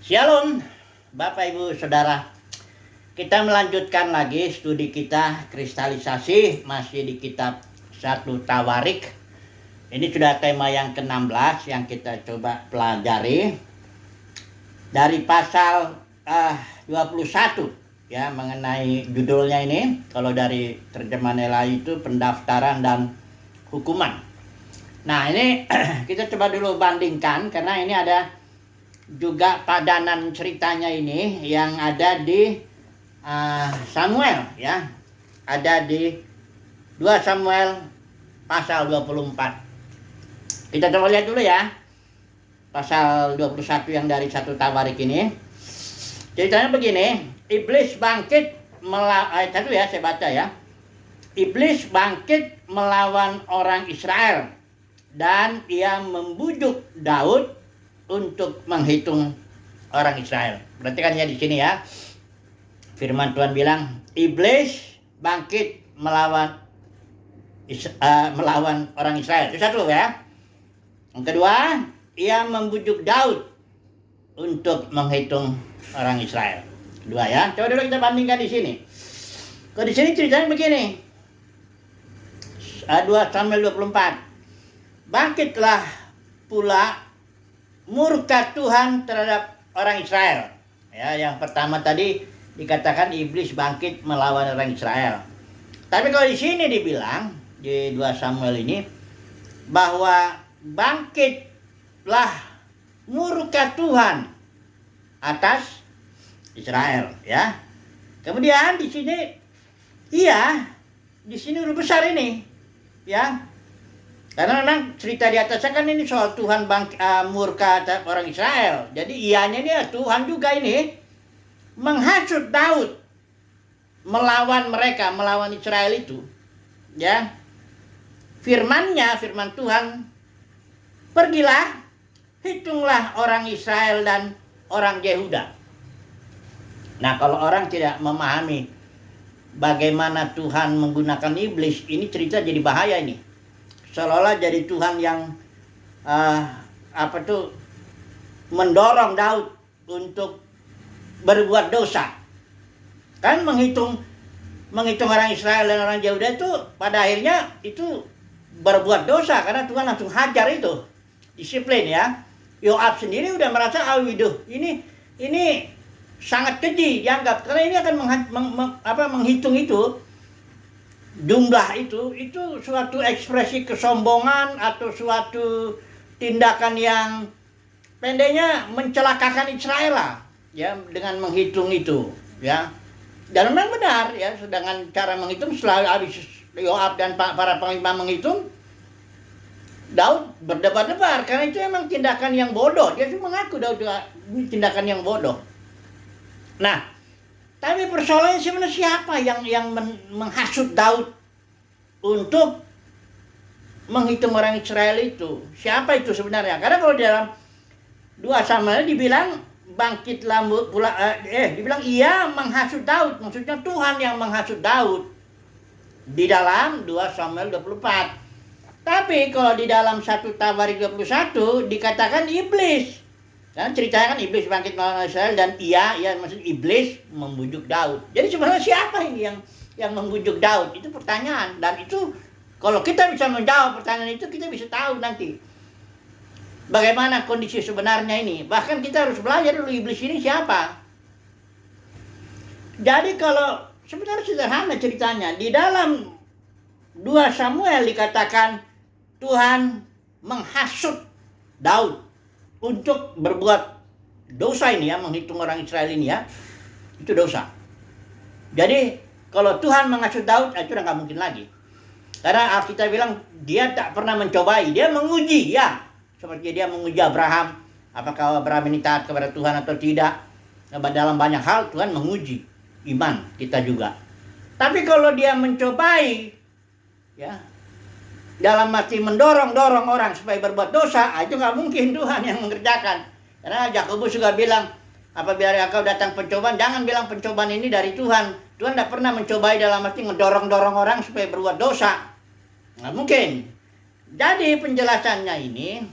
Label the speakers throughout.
Speaker 1: Shalom, Bapak Ibu Saudara. Kita melanjutkan lagi studi kita kristalisasi, masih di kitab 1 Tawarik. Ini sudah tema yang ke-16 yang kita coba pelajari. Dari pasal 21 ya, mengenai judulnya ini. Kalau dari terjemahan LAI itu pendaftaran dan hukuman. Nah, ini kita coba dulu bandingkan karena ini ada juga padanan ceritanya ini yang ada di Samuel ya. Ada di 2 Samuel pasal 24. Kita coba lihat dulu ya. Pasal 21 yang dari 1 Tawarik ini. Ceritanya begini, iblis bangkit ayat 1 ya, saya baca ya. Iblis bangkit melawan orang Israel dan ia membujuk Daud untuk menghitung orang Israel. Perhatikan ya di sini ya. Firman Tuhan bilang, iblis bangkit melawan orang Israel. Itu satu ya. Yang kedua, ia membujuk Daud untuk menghitung orang Israel. Kedua ya. Coba dulu kita bandingkan di sini. Kalau di sini ceritanya begini. 2 Samuel 24. Bangkitlah pula murka Tuhan terhadap orang Israel. Ya, yang pertama tadi dikatakan iblis bangkit melawan orang Israel. Tapi kalau di sini dibilang di 2 Samuel ini bahwa bangkitlah murka Tuhan atas Israel, ya. Kemudian di sini di sini udah besar ini, ya. Karena memang cerita di atasnya kan ini soal Tuhan murka orang Israel. Jadi ianya ini Tuhan juga ini menghasut Daud melawan mereka, melawan Israel itu. Ya. Firman Tuhan, pergilah, hitunglah orang Israel dan orang Yehuda. Nah, kalau orang tidak memahami bagaimana Tuhan menggunakan iblis, ini cerita jadi bahaya ini. Seolah-olah jadi Tuhan yang mendorong Daud untuk berbuat dosa. Kan menghitung orang Israel dan orang Yehuda itu pada akhirnya itu berbuat dosa karena Tuhan langsung hajar itu. Disiplin ya. Yoab sendiri udah merasa ini sangat keji dianggap karena ini akan menghitung itu. Jumlah itu suatu ekspresi kesombongan atau suatu tindakan yang pendeknya mencelakakan Israel lah, ya, dengan menghitung itu, ya. Dan memang benar ya, sedangkan cara menghitung setelah habis Yoab dan para panglima menghitung, Daud berdebar-debar karena itu memang tindakan yang bodoh. Dia cuma mengaku Daud juga tindakan yang bodoh. Nah, tapi persoalannya sebenarnya siapa yang menghasut Daud untuk menghitung orang Israel itu? Siapa itu sebenarnya? Karena kalau dalam 2 Samuel dibilang bangkitlah pula dibilang ia menghasut Daud. Maksudnya Tuhan yang menghasut Daud di dalam 2 Samuel 24. Tapi kalau di dalam 1 Tawarik 21 dikatakan iblis. Dan ceritanya kan iblis bangkit melawan Israel dan maksud iblis membujuk Daud. Jadi sebenarnya siapa ini yang membujuk Daud? Itu pertanyaan. Dan itu kalau kita bisa menjawab pertanyaan itu, kita bisa tahu nanti bagaimana kondisi sebenarnya ini. Bahkan kita harus belajar dulu iblis ini siapa. Jadi kalau sebenarnya sederhana ceritanya, di dalam 2 Samuel dikatakan Tuhan menghasut Daud untuk berbuat dosa ini ya, menghitung orang Israel ini ya, itu dosa. Jadi kalau Tuhan menghasut Daud, itu udah gak mungkin lagi. Karena Alkitab bilang dia tak pernah mencobai, dia menguji ya. Seperti dia menguji Abraham, apakah Abraham ini taat kepada Tuhan atau tidak. Dalam banyak hal Tuhan menguji iman kita juga. Tapi kalau dia mencobai ya, dalam arti mendorong orang supaya berbuat dosa, itu nggak mungkin Tuhan yang mengerjakan. Karena Yakobus juga bilang, apabila engkau datang pencobaan, jangan bilang pencobaan ini dari Tuhan. Tuhan tidak pernah mencobai dalam arti mendorong orang supaya berbuat dosa. Nggak mungkin. Jadi penjelasannya ini,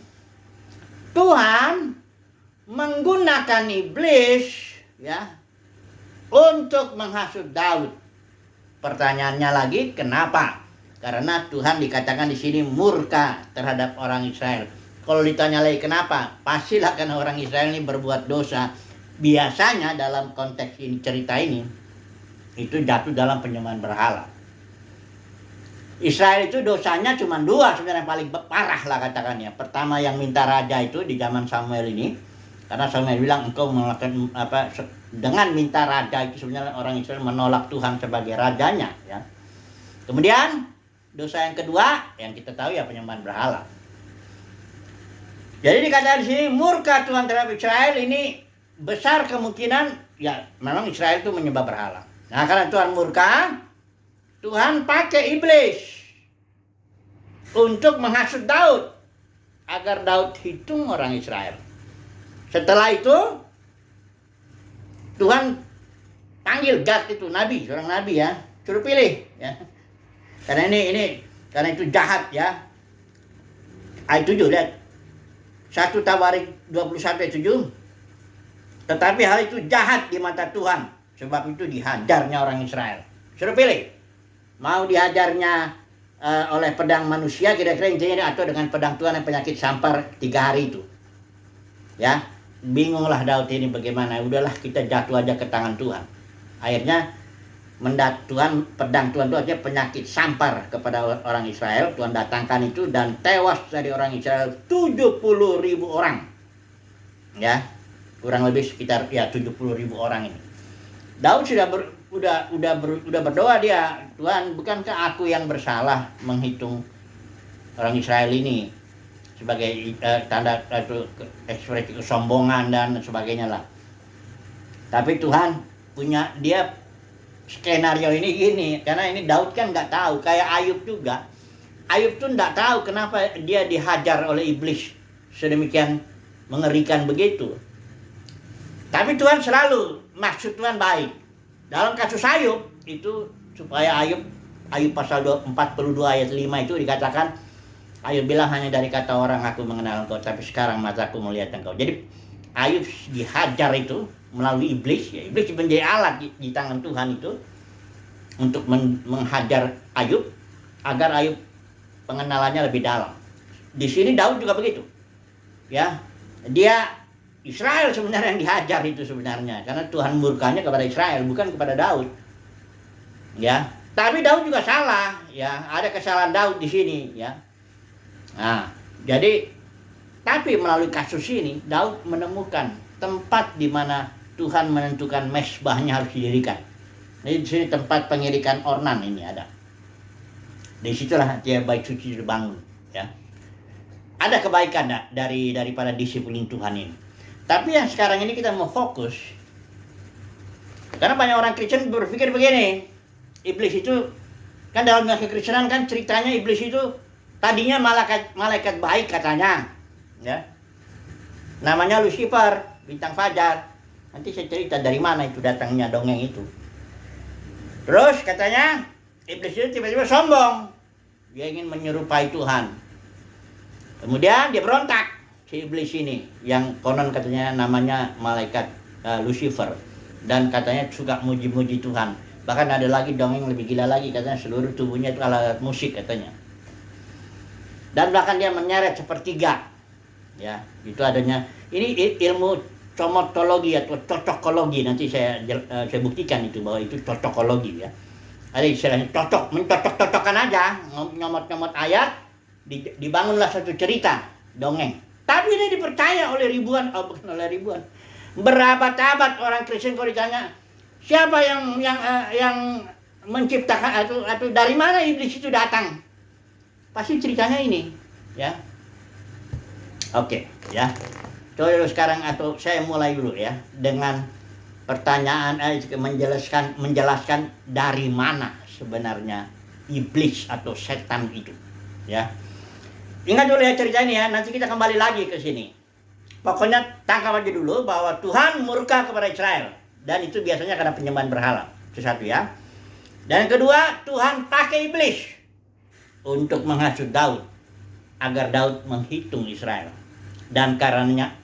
Speaker 1: Tuhan menggunakan iblis ya untuk menghasut Daud. Pertanyaannya lagi, kenapa? Karena Tuhan dikatakan di sini murka terhadap orang Israel. Kalau ditanya lagi kenapa? Pastilah karena orang Israel ini berbuat dosa. Biasanya dalam konteks ini, cerita ini, itu jatuh dalam penyembahan berhala. Israel itu dosanya cuma dua sebenarnya yang paling parah lah katakannya. Pertama yang minta raja itu di zaman Samuel ini. Karena Samuel bilang engkau melakukan dengan minta raja itu sebenarnya orang Israel menolak Tuhan sebagai rajanya ya. Kemudian dosa yang kedua yang kita tahu ya penyembahan berhala. Jadi dikatakan di sini murka Tuhan terhadap Israel ini besar kemungkinan ya memang Israel itu menyembah berhala. Nah karena Tuhan murka, Tuhan pakai iblis untuk menghasut Daud agar Daud hitung orang Israel. Setelah itu Tuhan panggil Gad itu nabi, seorang nabi ya, suruh pilih ya. Karena karena itu jahat ya. Ayat 7 lihat. 1 Tawarik 21 ayat 7. Tetapi hal itu jahat di mata Tuhan, sebab itu dihajarnya orang Israel. Suruh pilih. Mau dihajarnya oleh pedang manusia kira-kira intinya atau dengan pedang Tuhan yang penyakit sampar 3 hari itu. Ya, bingunglah Daud ini bagaimana. Udahlah kita jatuh aja ke tangan Tuhan. Akhirnya pedang Tuhan itu aja penyakit sampar kepada orang Israel. Tuhan datangkan itu dan tewas dari orang Israel 70.000 orang. Ya, kurang lebih sekitar ya 70.000 orang ini. Daud udah berdoa dia, Tuhan bukankah aku yang bersalah menghitung orang Israel ini sebagai tanda ekspresi kesombongan dan sebagainya lah. Tapi Tuhan punya dia skenario ini gini, karena ini Daud kan nggak tahu, kayak Ayub juga. Ayub tuh nggak tahu kenapa dia dihajar oleh iblis sedemikian mengerikan begitu. Tapi Tuhan selalu, maksud Tuhan baik. Dalam kasus Ayub itu supaya Ayub pasal 42 ayat 5 itu dikatakan Ayub bilang hanya dari kata orang aku mengenal engkau, tapi sekarang mataku melihat engkau. Jadi Ayub dihajar itu melalui iblis, ya iblis menjadi alat di tangan Tuhan itu untuk menghajar Ayub agar Ayub pengenalannya lebih dalam. Di sini Daud juga begitu, ya dia Israel sebenarnya yang dihajar itu sebenarnya karena Tuhan murkanya kepada Israel bukan kepada Daud, ya. Tapi Daud juga salah, ya ada kesalahan Daud di sini, ya. Nah, jadi tapi melalui kasus ini Daud menemukan tempat di mana Tuhan menentukan mesbahnya harus didirikan. Jadi di sini tempat pengirikan ornan ini ada. Di situlah dia bait suci dibangun, ya. Ada kebaikan daripada disiplin Tuhan ini. Tapi yang sekarang ini kita mau fokus. Karena banyak orang Kristen berpikir begini, iblis itu kan dalam kekristenan kan ceritanya iblis itu tadinya malaikat baik katanya, ya. Namanya Lucifer, bintang fajar. Nanti saya cerita dari mana itu datangnya dongeng itu. Terus katanya iblis itu tiba-tiba sombong. Dia ingin menyerupai Tuhan. Kemudian dia berontak si iblis ini yang konon katanya namanya malaikat Lucifer dan katanya suka muji-muji Tuhan. Bahkan ada lagi dongeng lebih gila lagi katanya seluruh tubuhnya itu alat musik katanya. Dan bahkan dia menyeret sepertiga. Ya, itu adanya. Ini ilmu comotologi atau cocokologi, nanti saya buktikan itu bahwa itu cocokologi ya. Ada istilahnya mencocok-cocokkan aja, nyomot-nyomot ayat, dibangunlah satu cerita dongeng. Tapi ini dipercaya oleh ribuan, bukan oleh ribuan, berabad-abad orang Kristen. Kalau ditanya siapa yang menciptakan atau dari mana iblis itu datang, pasti ceritanya ini, ya. Oke, ya. Coba sekarang atau saya mulai dulu ya dengan pertanyaan menjelaskan dari mana sebenarnya iblis atau setan itu, ya. Ingat dulu ya cerita ini ya, nanti kita kembali lagi ke sini. Pokoknya tangkap aja dulu bahwa Tuhan murka kepada Israel dan itu biasanya karena penyembahan berhala. Itu satu ya. Dan yang kedua, Tuhan pakai iblis untuk menghasut Daud agar Daud menghitung Israel. Dan karenanya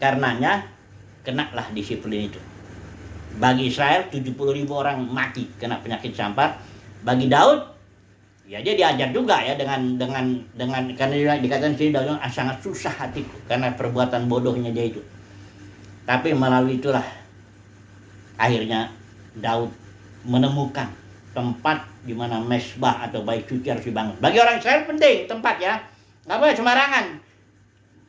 Speaker 1: kenalah disiplin itu. Bagi Israel 70.000 orang mati kena penyakit campak. Bagi Daud ya dia diajar juga ya dengan karena dikatakan sini Daud sangat susah hatiku karena perbuatan bodohnya dia itu. Tapi melalui itulah akhirnya Daud menemukan tempat di mana mesbah atau bait suci harus dibangun. Bagi orang Israel penting tempat ya. Nggak boleh sembarangan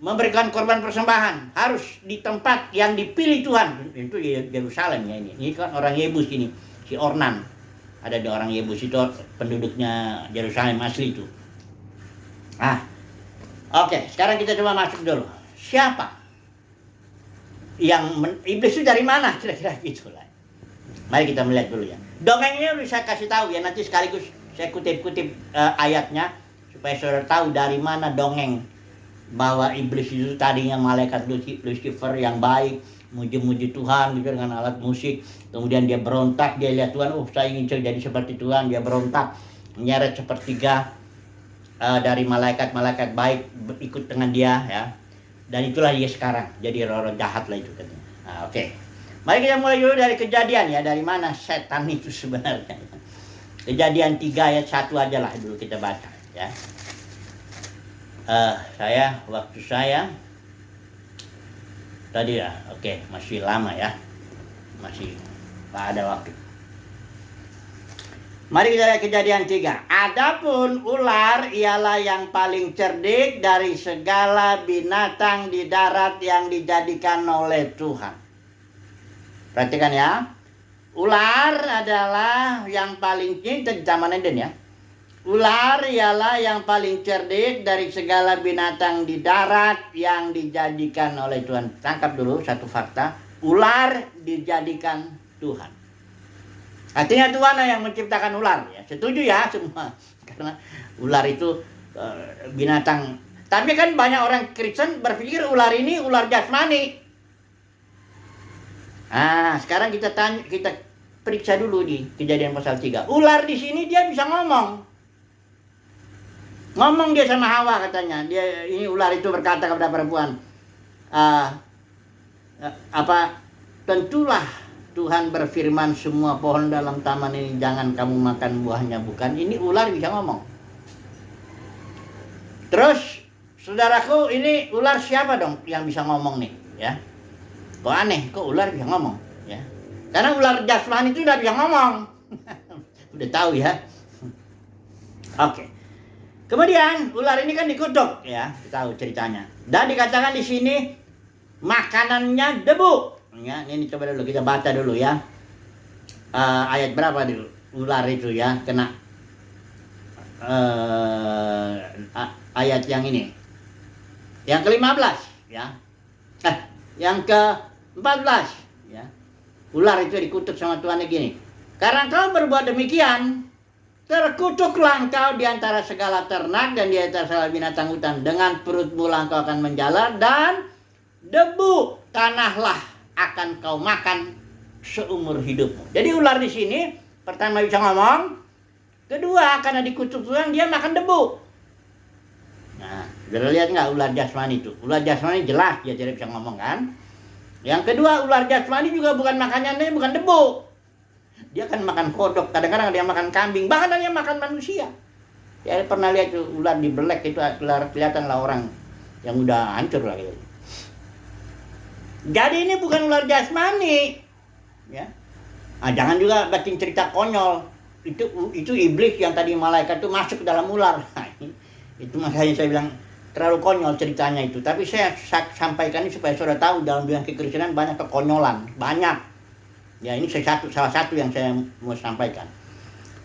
Speaker 1: memberikan korban persembahan, harus di tempat yang dipilih Tuhan. Itu Yerusalem ya ini. Ini kan orang Yebus ini, si Ornan. Ada di orang Yebus itu penduduknya Yerusalem asli itu. Oke, sekarang kita coba masuk dulu. Siapa yang iblis itu dari mana? Kira-kira gitulah. Mari kita melihat dulu ya. Dongengnya bisa kasih tahu ya, nanti sekaligus saya kutip-kutip ayatnya supaya saudara tahu dari mana dongeng bahwa iblis itu tadinya malaikat Lucifer yang baik, muji-muji Tuhan gitu dengan alat musik. Kemudian dia berontak, dia lihat Tuhan, saya ingin jadi seperti Tuhan. Dia berontak, menyeret sepertiga dari malaikat-malaikat baik ikut dengan dia ya. Dan itulah dia sekarang, jadi roh-roh jahat lah itu katanya. Oke. Mari kita mulai dulu dari Kejadian ya, dari mana setan itu sebenarnya. Kejadian 3 ayat 1 aja lah dulu kita baca ya. Waktu saya tadi ya, oke, masih lama ya, masih ada waktu. Mari kita lihat Kejadian 3. Adapun ular ialah yang paling cerdik dari segala binatang di darat yang dijadikan oleh Tuhan. Perhatikan ya, ular adalah yang paling cerdik zaman Eden ya. Ular ialah yang paling cerdik dari segala binatang di darat yang dijadikan oleh Tuhan. Tangkap dulu satu fakta. Ular dijadikan Tuhan. Artinya Tuhan yang menciptakan ular. Ya, setuju ya semua. Karena ular itu binatang. Tapi kan banyak orang Kristen berpikir ular ini ular jasmani. Sekarang kita periksa dulu di Kejadian pasal 3. Ular di sini dia bisa ngomong. Ngomong dia sama Hawa katanya. Ini ular itu berkata kepada perempuan, tentulah Tuhan berfirman semua pohon dalam taman ini jangan kamu makan buahnya, bukan? Ini ular bisa ngomong. Terus saudaraku, ini ular siapa dong yang bisa ngomong nih ya? Kok aneh, kok ular bisa ngomong ya? Karena ular jasmani itu udah bisa ngomong. Udah tahu ya. Oke. Kemudian ular ini kan dikutuk ya, kita tahu ceritanya. Dan dikatakan di sini makanannya debu. Ya, ini coba dulu kita baca dulu ya. Ayat berapa dulu? Ular itu ya kena ayat yang ini. Yang ke-15 ya. Yang ke-14 ya. Ular itu dikutuk sama Tuhan gini. Karena kau berbuat demikian, terkutuklah engkau di antara segala ternak dan di antara segala binatang hutan. Dengan perutmu engkau akan menjalar dan debu tanahlah akan kau makan seumur hidupmu. Jadi ular di sini pertama bisa ngomong, kedua karena dikutuk Tuhan dia makan debu. Nah, sudah lihat nggak ular jasmani itu? Ular jasmani jelas dia tidak bisa ngomong kan? Yang kedua ular jasmani juga bukan makanannya bukan debu. Dia kan makan kodok, kadang-kadang dia makan kambing, bahkan dia makan manusia. Ya pernah lihat ular dibelek itu, ular kelihatan lah orang yang udah hancur lah gitu. Jadi ini bukan ular jasmani, ya. Jangan juga bikin cerita konyol. Itu iblis yang tadi malaikat itu masuk ke dalam ular. Itu makanya saya bilang terlalu konyol ceritanya itu. Tapi saya sampaikan ini supaya saudara tahu dalam dunia kekristenan banyak kekonyolan, banyak. Ya ini salah satu yang saya mau sampaikan.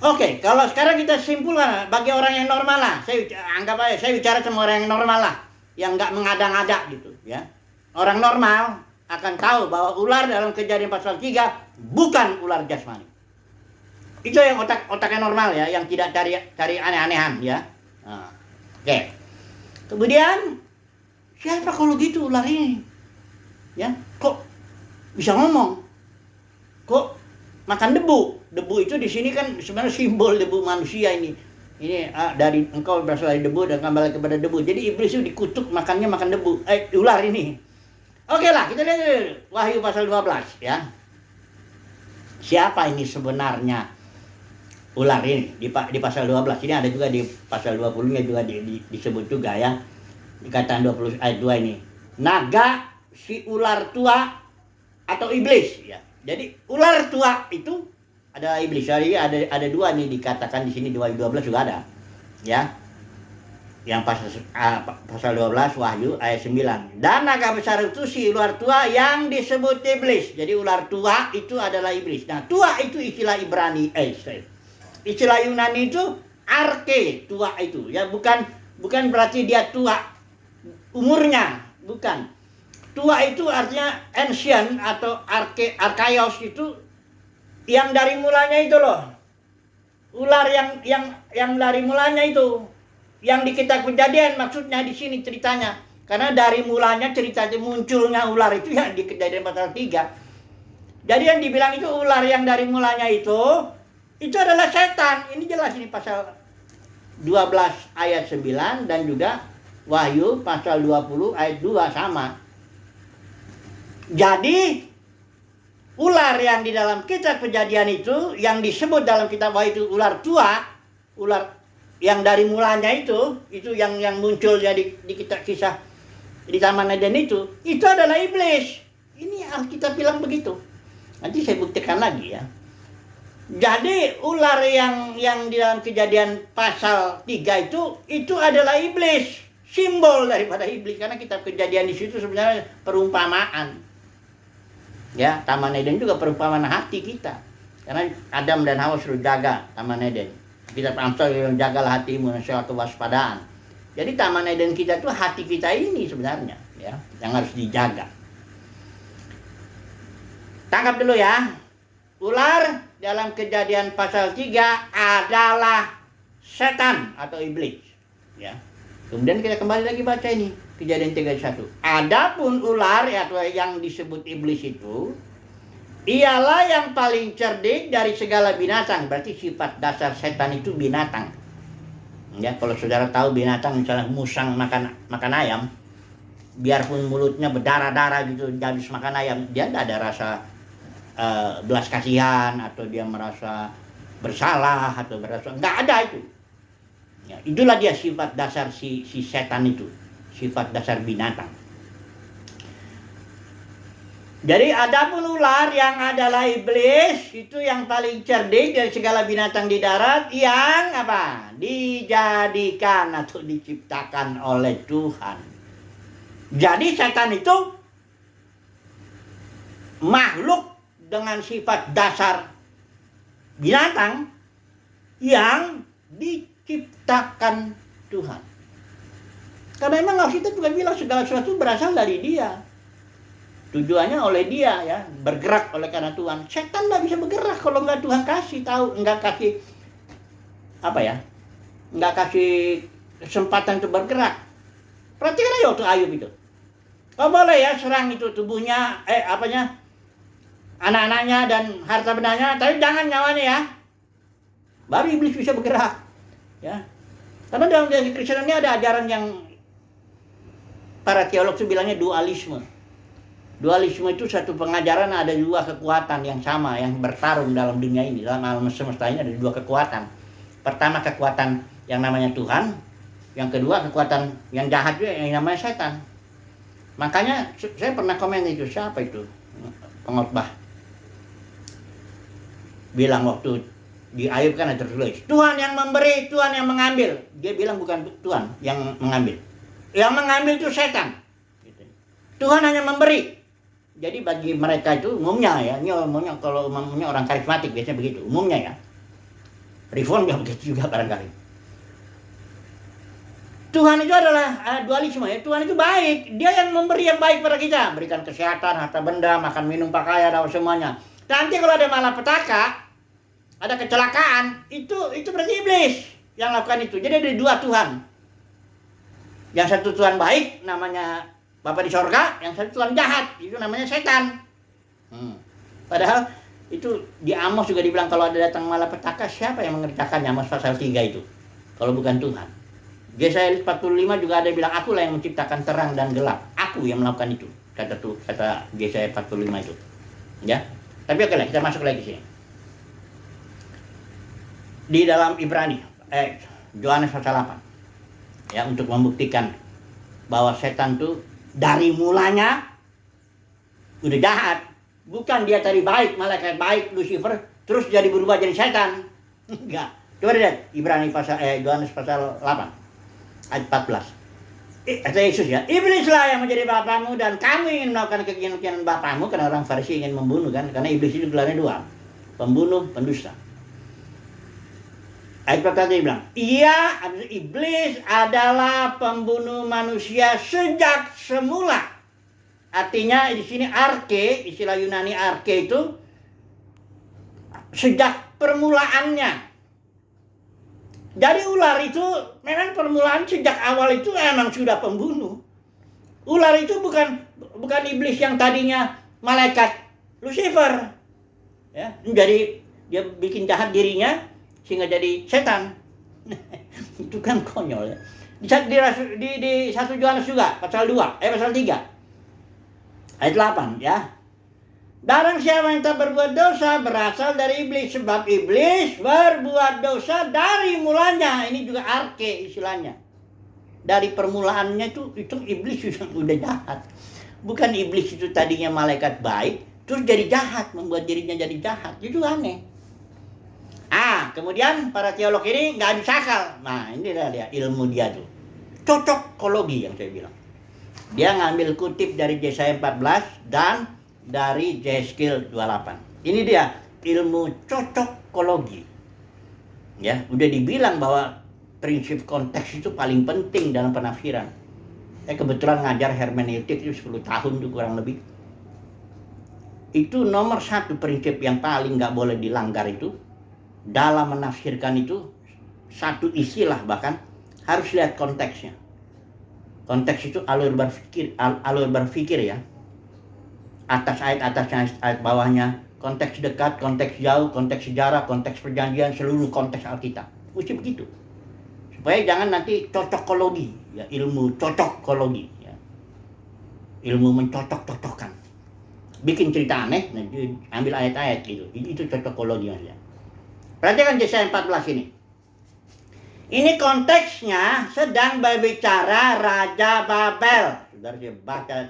Speaker 1: Oke, kalau sekarang kita simpulkan bagi orang yang normal lah. Saya anggap aja saya bicara sama orang yang normal lah, yang nggak mengada-ngada gitu, ya. Orang normal akan tahu bahwa ular dalam Kejadian pasal 3 bukan ular jasmani. Itu yang otaknya normal ya, yang tidak cari aneh-anehan ya. Oke. Kemudian siapa kalau gitu ular ini? Ya, kok bisa ngomong? Kok makan debu? Debu itu di sini kan sebenarnya simbol debu manusia ini. Ini dari engkau berasal dari debu dan kembali kepada debu. Jadi iblis itu dikutuk makannya makan debu. Ular ini. Oke lah, kita lihat Wahyu pasal 12 ya. Siapa ini sebenarnya ular ini di pasal 12. Ini ada juga di pasal 20-nya juga disebut juga ya. Dikatakan 20 ayat 2 ini. Naga, si ular tua atau iblis ya. Jadi ular tua itu adalah iblis. Jadi ada dua nih dikatakan di sini di Wahyu 12 juga ada. Ya. Yang pasal 12 Wahyu ayat 9. Dan naga besar itu si ular tua yang disebut iblis. Jadi ular tua itu adalah iblis. Nah, tua itu istilah Ibrani, istilah Yunani itu arke, tua itu. Ya, bukan berarti dia tua umurnya, bukan. Tua itu artinya ancient atau arkaios itu yang dari mulanya itu loh. Ular yang dari mulanya itu. Yang di kitab Kejadian maksudnya di sini ceritanya. Karena dari mulanya cerita munculnya ular itu ya di Kejadian pasal 3. Jadi yang dibilang itu ular yang dari mulanya itu adalah setan. Ini jelas ini pasal 12 ayat 9 dan juga Wahyu pasal 20 ayat 2 sama. Jadi ular yang di dalam kitab Kejadian itu yang disebut dalam kitab Wahyu itu ular tua, ular yang dari mulanya itu yang muncul di kitab kisah di Taman Eden itu adalah iblis. Ini Alkitab bilang begitu. Nanti saya buktikan lagi ya. Jadi ular yang di dalam Kejadian pasal 3 itu adalah iblis, simbol daripada iblis karena kitab Kejadian di situ sebenarnya perumpamaan. Ya, Taman Eden juga perumpamaan hati kita. Karena Adam dan Hawa suruh jaga Taman Eden. Kita Amsal yang jagalah hatimu dengan segala kewaspadaan. Jadi Taman Eden kita itu hati kita ini sebenarnya ya, yang harus dijaga. Tangkap dulu ya. Ular dalam Kejadian pasal 3 adalah setan atau iblis ya. Kemudian kita kembali lagi baca ini Kejadian 31. Adapun ular atau yang disebut iblis itu ialah yang paling cerdik dari segala binatang. Berarti sifat dasar setan itu binatang. Ya, kalau saudara tahu binatang misalnya musang makan ayam, biarpun mulutnya berdarah-darah gitu habis makan ayam, dia tidak ada rasa belas kasihan atau dia merasa bersalah atau merasa nggak ada itu. Ya, itulah dia sifat dasar si setan itu, sifat dasar binatang. Jadi adapun ular yang adalah iblis itu yang paling cerdik dari segala binatang di darat yang apa? Dijadikan atau diciptakan oleh Tuhan. Jadi setan itu makhluk dengan sifat dasar binatang yang diciptakan Tuhan. Karena memang kita juga bilang segala sesuatu berasal dari Dia. Tujuannya oleh Dia ya, bergerak oleh karena Tuhan. Setan nggak bisa bergerak kalau nggak Tuhan kasih tahu, nggak kasih apa ya, nggak kasih kesempatan untuk bergerak. Perhatikan aja waktu Ayub itu. Oh boleh ya serang itu tubuhnya, anak-anaknya dan harta bendanya, tapi jangan nyawanya ya. Baru iblis bisa bergerak, ya. Karena dalam Kristen ini ada ajaran yang para teolog itu bilangnya dualisme. Dualisme itu satu pengajaran ada dua kekuatan yang sama yang bertarung dalam dunia ini, dalam alam semesta ini ada dua kekuatan. Pertama kekuatan yang namanya Tuhan, yang kedua kekuatan yang jahat juga yang namanya setan. Makanya saya pernah komen itu, siapa itu pengkhotbah bilang waktu di Ayub kan ada tertulis Tuhan yang memberi, Tuhan yang mengambil. Dia bilang bukan Tuhan yang mengambil, yang mengambil itu setan. Tuhan hanya memberi. Jadi bagi mereka itu umumnya ya, ini umumnya kalau umumnya orang karismatik biasanya begitu, umumnya ya. Reform juga begitu juga barangkali. Tuhan itu adalah dualisme ya, Tuhan itu baik, Dia yang memberi yang baik pada kita, berikan kesehatan, harta benda, makan minum, pakaian, dan semuanya. Nanti kalau ada malapetaka, ada kecelakaan, itu berarti iblis yang lakukan itu. Jadi ada dua Tuhan. Yang satu Tuhan baik, namanya Bapa di sorga, yang satu Tuhan jahat, itu namanya setan. Padahal itu di Amos juga dibilang kalau ada datang malapetaka, siapa yang mengerjakannya? Amos pasal 3 itu, kalau bukan Tuhan. Yesaya 45 juga ada bilang, akulah yang menciptakan terang dan gelap, aku yang melakukan itu. kata Yesaya 45 itu. Ya. Tapi oke lah, kita masuk lagi sini. Di dalam Ibrani, Yohanes pasal 8. Ya, untuk membuktikan bahwa setan tuh dari mulanya udah jahat. Bukan dia tadi baik, malaikat baik, Lucifer, terus jadi berubah jadi setan. Enggak. Coba lihat Ibrani Yohanes pasal 8 ayat 14. Kata Yesus ya, iblislah yang menjadi bapamu dan kamu ingin melakukan keinginan bapamu, karena orang Farisi ingin membunuh kan, karena iblis itu gelarnya dua, pembunuh, pendusta. Ayat 14 dia bilang, iblis adalah pembunuh manusia sejak semula. Artinya di sini arke, istilah Yunani arke itu sejak permulaannya. Jadi ular itu memang permulaan sejak awal itu emang sudah pembunuh. Ular itu bukan iblis yang tadinya malaikat Lucifer. Ya, jadi dia bikin jahat dirinya sehingga jadi setan. Itu kan konyol ya. Di 1 Yohanes juga pasal 3 ayat 8 ya. Barang siapa yang tak berbuat dosa berasal dari iblis, sebab iblis berbuat dosa dari mulanya. Ini juga arke istilahnya. Dari permulaannya itu iblis udah jahat. Bukan iblis itu tadinya malaikat baik, terus jadi jahat, membuat dirinya jadi jahat. Itu aneh. Kemudian para teolog ini nggak habis akal. Nah, ini dia ilmu dia tuh. Cocokologi yang saya bilang. Dia ngambil kutip dari Yesaya 14 dan dari Yesaya 28. Ini dia ilmu cocokologi. Ya, udah dibilang bahwa prinsip konteks itu paling penting dalam penafsiran. Saya kebetulan ngajar hermeneutik itu 10 tahun tuh kurang lebih. Itu nomor 1 prinsip yang paling nggak boleh dilanggar itu. Dalam menafsirkan itu, satu istilah bahkan harus lihat konteksnya. Konteks itu alur berpikir ya. Atas ayat atasnya, ayat bawahnya, konteks dekat, konteks jauh, konteks sejarah, konteks perjanjian, seluruh konteks Alkitab. Mesti begitu. Supaya jangan nanti cocokologi, ya, ilmu cocokologi, ya. Ilmu mencocok-cocokkan. Bikin cerita aneh, ambil ayat-ayat gitu. Itu cocokologi ya. Perhatikan Yesaya 14 ini. Ini konteksnya sedang berbicara Raja Babel. Saudara baca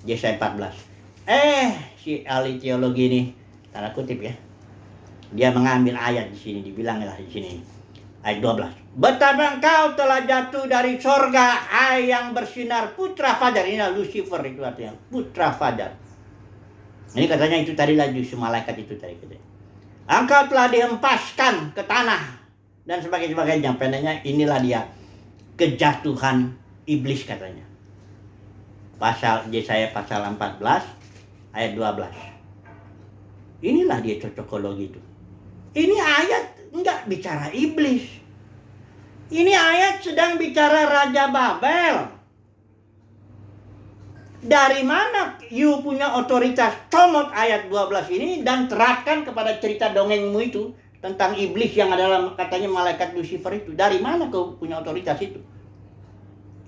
Speaker 1: Yesaya 14. Si ahli teologi ini, tanda kutip ya, dia mengambil ayat di sini, dibilanglah di sini, ayat 12. Betapa engkau telah jatuh dari sorga, hai yang bersinar putra fajar. Ini Lucifer itu artinya, putra fajar. Ini katanya itu tadi lagi malaikat itu tadi katanya. Engkau telah dihempaskan ke tanah dan sebagainya. Pendeknya inilah dia kejatuhan iblis katanya. Yesaya pasal 14 ayat 12. Inilah dia cocokologi itu. Ini ayat enggak bicara iblis. Ini ayat sedang bicara Raja Babel. Dari mana you punya otoritas comot ayat 12 ini dan terapkan kepada cerita dongengmu itu tentang iblis yang adalah katanya malaikat Lucifer itu? Dari mana kau punya otoritas itu?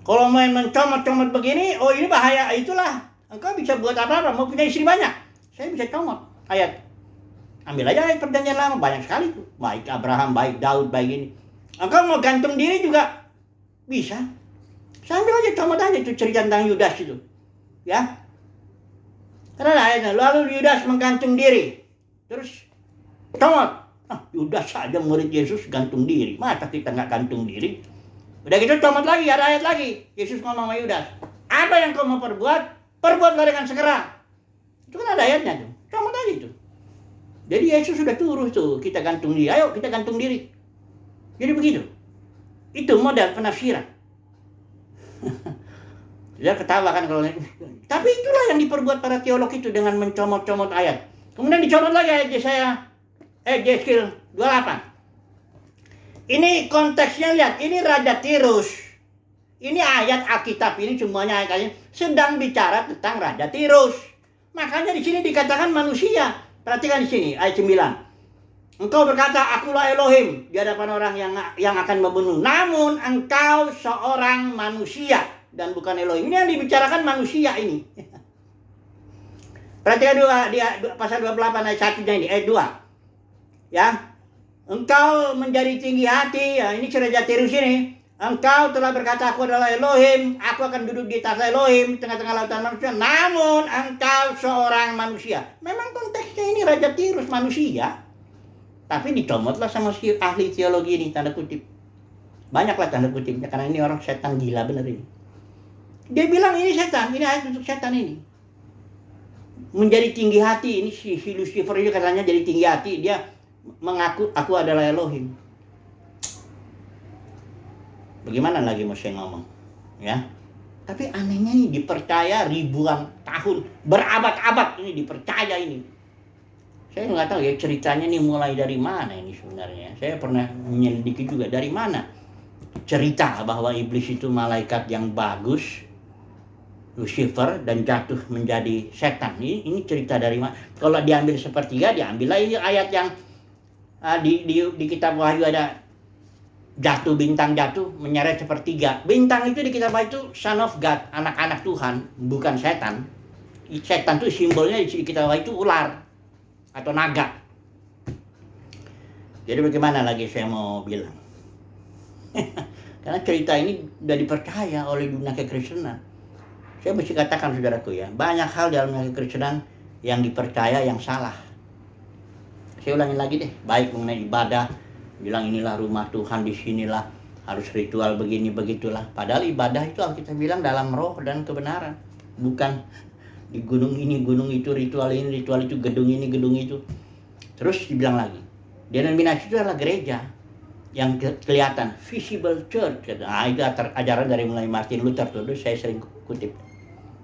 Speaker 1: Kalau main mencomot-comot begini, oh ini bahaya, itulah. Engkau bisa buat apa-apa, mau punya istri banyak. Saya bisa comot ayat. Ambil aja ayat perjanjian lama, banyak sekali tuh. Baik Abraham, baik Daud, baik ini. Engkau mau gantung diri juga bisa. Saya ambil aja, comot aja itu cerita tentang Yudas itu. Ya, karena ayatnya, lalu Yudas menggantung diri, terus comot. Yudas saja murid Yesus gantung diri, masa kita nggak gantung diri? Udah gitu comot lagi, ada ayat lagi. Yesus ngomong sama Yudas, apa yang kau mau perbuat, perbuatlah dengan segera. Itu kan ada ayatnya tuh, comot aja itu. Jadi Yesus sudah turun tuh, kita gantung diri, ayo kita gantung diri. Jadi begitu. Itu model penafsiran. Dia ketawa kan kalau tapi itulah yang diperbuat para teolog itu dengan mencomot-comot ayat. Kemudian dicomot lagi ayat Yesaya Yesaya 28. Ini konteksnya lihat, ini Raja Tirus. Ini ayat Alkitab ini semuanya ayatnya sedang bicara tentang Raja Tirus. Makanya di sini dikatakan manusia. Perhatikan di sini ayat 9. Engkau berkata, akulah Elohim di hadapan orang yang akan membunuh. Namun engkau seorang manusia dan bukan Elohim. Ini yang dibicarakan manusia ini. Perhatikan pasal 28 ayat 1-nya ini, ayat 2. Ya. Engkau menjadi tinggi hati, ya, ini cerita Tirus ini. Engkau telah berkata, aku adalah Elohim, aku akan duduk di atas Elohim, tengah-tengah lautan manusia. Namun engkau seorang manusia. Memang konteksnya ini Raja Tirus manusia. Tapi dicomotlah sama si ahli teologi ini, tanda kutip. Banyaklah tanda kutipnya, karena ini orang setan gila bener ini. Dia bilang ini setan, ini ayat untuk setan ini. Menjadi tinggi hati, ini si Lucifer ini katanya jadi tinggi hati. Dia mengaku, aku adalah Elohim. Bagaimana lagi mau saya ngomong? Ya. Tapi anehnya ini dipercaya ribuan tahun, berabad-abad ini dipercaya ini. Saya nggak tahu ya ceritanya ini mulai dari mana ini sebenarnya. Saya pernah menyelidiki juga dari mana cerita bahwa iblis itu malaikat yang bagus, Lucifer, dan jatuh menjadi setan. Ini cerita dari mana? Kalau diambil sepertiga, diambillah ini ayat yang di kitab Wahyu ada jatuh, bintang jatuh menyeret sepertiga. Bintang itu di kitab Wahyu itu son of God, anak-anak Tuhan, bukan setan. Setan itu simbolnya di kitab Wahyu itu ular atau naga. Jadi bagaimana lagi saya mau bilang? Karena cerita ini sudah dipercaya oleh dunia kekristenan. Saya mesti katakan saudaraku ya, banyak hal dalam dunia kekristenan yang dipercaya yang salah. Saya ulangi lagi deh, baik mengenai ibadah, bilang inilah rumah Tuhan, di sinilah harus ritual begini begitulah. Padahal ibadah itu kita bilang dalam roh dan kebenaran, bukan di gunung ini, gunung itu, ritual ini, ritual itu, gedung ini, gedung itu. Terus dibilang lagi, denominasi itu adalah gereja yang kelihatan, visible church. Nah, itu ajaran dari mulai Martin Luther tuh, saya sering kutip.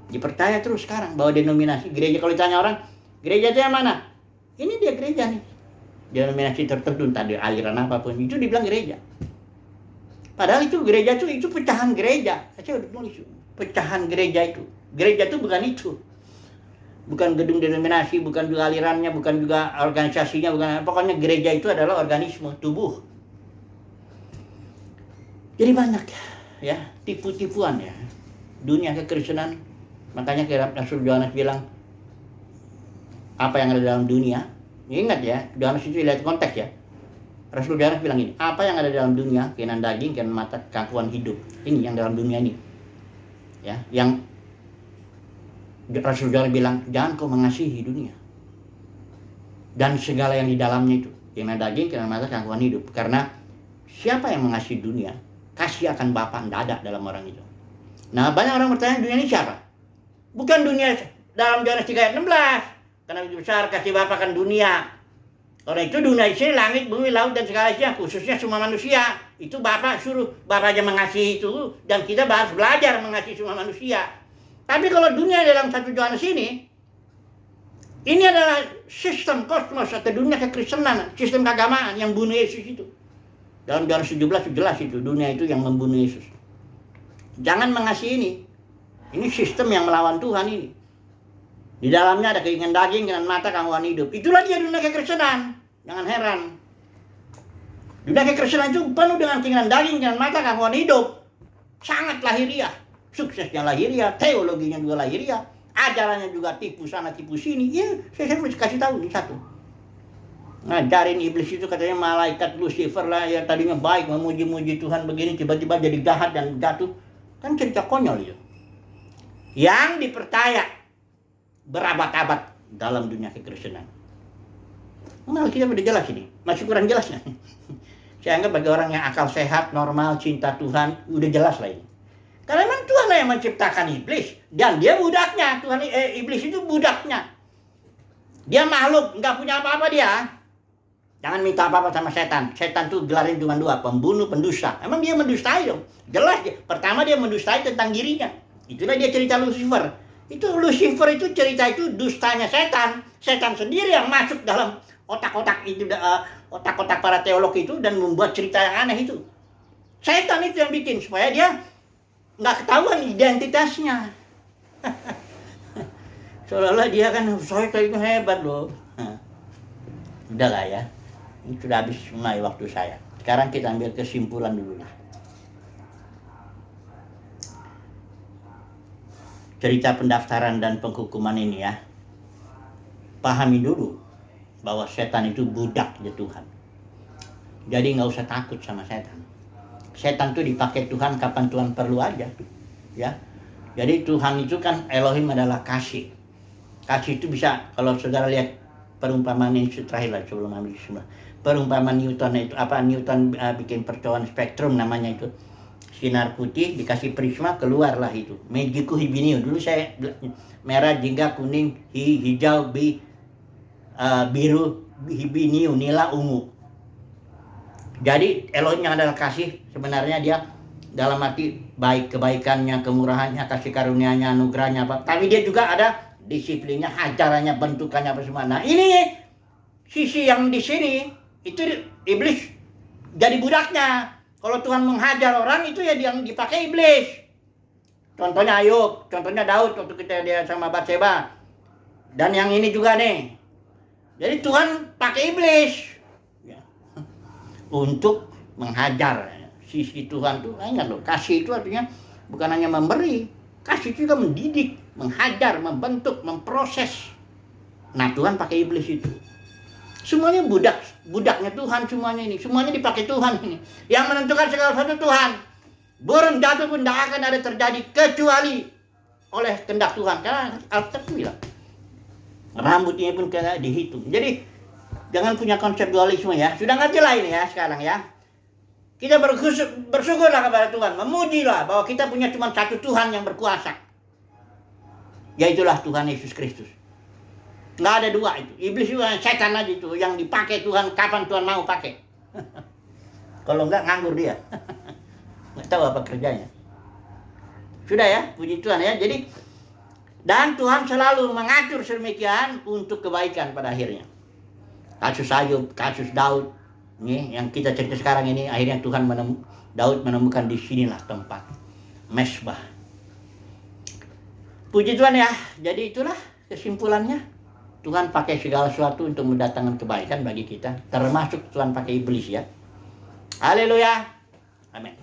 Speaker 1: Dipercaya terus sekarang bahwa denominasi gereja, kalau ditanya orang, gereja itu yang mana? Ini dia gereja nih. Denominasi tertentu, tadi aliran apapun, itu dibilang gereja. Padahal itu gereja itu pecahan gereja. Saya udah tulis, pecahan gereja itu. Gereja itu bukan itu. Bukan gedung denominasi, bukan juga alirannya, bukan juga organisasinya, bukan, pokoknya gereja itu adalah organisme, tubuh. Jadi banyak ya tipu-tipuan ya dunia kekristenan. Makanya Rasul Yohanes bilang apa yang ada dalam dunia. Ingat ya, Yohanes itu lihat konteks ya. Rasul Yohanes bilang ini, apa yang ada dalam dunia, keinginan daging, keinginan mata, keangkuhan hidup. Ini yang dalam dunia ini. Ya, yang Rasul Yohanes bilang, jangan kau mengasihi dunia dan segala yang di dalamnya itu, keinginan daging, keinginan mata, keangkuhan hidup. Karena siapa yang mengasihi dunia, kasih akan Bapa tidak ada dalam orang itu. Nah, banyak orang bertanya, dunia ini siapa? Bukan dunia dalam Yohanes 3 ayat 16. Karena begitu besar kasih Bapa kan dunia. Karena itu dunia di sini, langit, bumi, laut, dan segala isinya, khususnya semua manusia. Itu Bapa suruh, Bapa aja mengasihi itu, dan kita harus belajar mengasihi semua manusia. Tapi kalau dunia dalam 1 Yohanes ini adalah sistem kosmos atau dunia kekristenan, sistem keagamaan yang bunuh Yesus itu. Dalam Yohanes 17 jelas itu, dunia itu yang membunuh Yesus. Jangan mengasihi ini. Ini sistem yang melawan Tuhan ini. Di dalamnya ada keinginan daging, keinginan mata, keangkuhan hidup. Itulah dia dunia kekristenan. Jangan heran. Dunia kekristenan itu penuh dengan keinginan daging, keinginan mata, keangkuhan hidup. Sangat lahiriah. Suksesnya lahiriah, teologinya juga lahiriah. Ajarannya juga tipu sana, tipu sini. Ya, saya mesti kasih tahu ini satu. Ngajarin iblis itu katanya malaikat Lucifer lah, ya tadinya baik, memuji-muji Tuhan begini, tiba-tiba jadi jahat dan jatuh. Kan cerita konyol itu. Yang dipercaya berabad-abad dalam dunia kekristenan. Nah, kita udah jelas ini, masih kurang jelasnya. Saya anggap bagi orang yang akal sehat, normal, cinta Tuhan, udah jelas lah ini. Karena memang Tuhan lah yang menciptakan iblis, dan dia budaknya. Iblis itu budaknya. Dia makhluk, nggak punya apa-apa dia. Jangan minta apa-apa sama setan. Setan tuh gelarnya cuma 2, pembunuh, pendusta. Emang dia mendustai dong? Jelas dia. Pertama dia mendustai tentang dirinya. Itulah dia cerita Lucifer. Itu Lucifer itu cerita itu dustanya setan. Setan sendiri yang masuk dalam otak-otak itu, otak-otak para teolog itu dan membuat cerita yang aneh itu. Setan itu yang bikin supaya dia nggak ketahuan identitasnya. Seolah-olah dia kan saya itu hebat loh. Udahlah ya. Ini sudah habis mulai waktu saya. Sekarang kita ambil kesimpulan dulu lah. cerita pendaftaran dan penghukuman ini ya, pahami dulu bahwa setan itu budaknya Tuhan. Jadi nggak usah takut sama setan. Setan itu dipakai Tuhan kapan Tuhan perlu aja, ya. Jadi Tuhan itu kan Elohim adalah kasih. Kasih itu bisa, kalau saudara lihat perumpamaan ini terakhir lah sebelum ambil semua. Perumpamaan Newton itu apa, Newton bikin percobaan spektrum namanya itu. Sinar putih dikasih prisma, keluarlah itu Megiku hibiniu. Dulu saya merah, jingga, kuning, hijau, biru, hibiniu, nila, ungu. Jadi Elohim yang adalah kasih, sebenarnya dia dalam arti baik, kebaikannya, kemurahannya, kasih karunia-Nya, anugerahnya apa. Tapi dia juga ada disiplinnya, ajarannya, bentukannya apa semua. Nah ini sisi yang di sini itu iblis jadi budaknya. Kalau Tuhan menghajar orang itu ya yang dipakai iblis. Contohnya Ayub, contohnya Daud waktu kita dia sama Batseba. Dan yang ini juga nih. Jadi Tuhan pakai iblis ya, untuk menghajar. Sisi Tuhan tuh ingat loh, kasih itu artinya bukan hanya memberi, kasih itu juga mendidik, menghajar, membentuk, memproses. Nah Tuhan pakai iblis itu. Semuanya budaknya Tuhan semuanya ini. Semuanya dipakai Tuhan ini. Yang menentukan segala sesuatu Tuhan. Burung jatuh pun tidak akan ada terjadi kecuali oleh kehendak Tuhan. Karena Alkitab bilang rambutnya pun kena dihitung. Jadi jangan punya konsep dualisme ya. Sudah ngerti lah ini ya sekarang ya. Kita bersyukurlah kepada Tuhan. Memujilah bahwa kita punya cuma satu Tuhan yang berkuasa. Yaitulah Tuhan Yesus Kristus. Nggak ada dua itu. Iblis juga setan aja itu yang dipakai Tuhan kapan Tuhan mau pakai. Kalau enggak nganggur dia. Nggak tahu apa kerjanya. Sudah ya, puji Tuhan ya. Jadi dan Tuhan selalu mengatur sedemikian untuk kebaikan pada akhirnya. Kasus Ayub, kasus Daud, nih yang kita cerita sekarang ini, akhirnya Tuhan Daud menemukan di sinilah tempat mesbah. Puji Tuhan ya. Jadi itulah kesimpulannya. Tuhan pakai segala sesuatu untuk mendatangkan kebaikan bagi kita, termasuk Tuhan pakai iblis ya. Haleluya. Amin.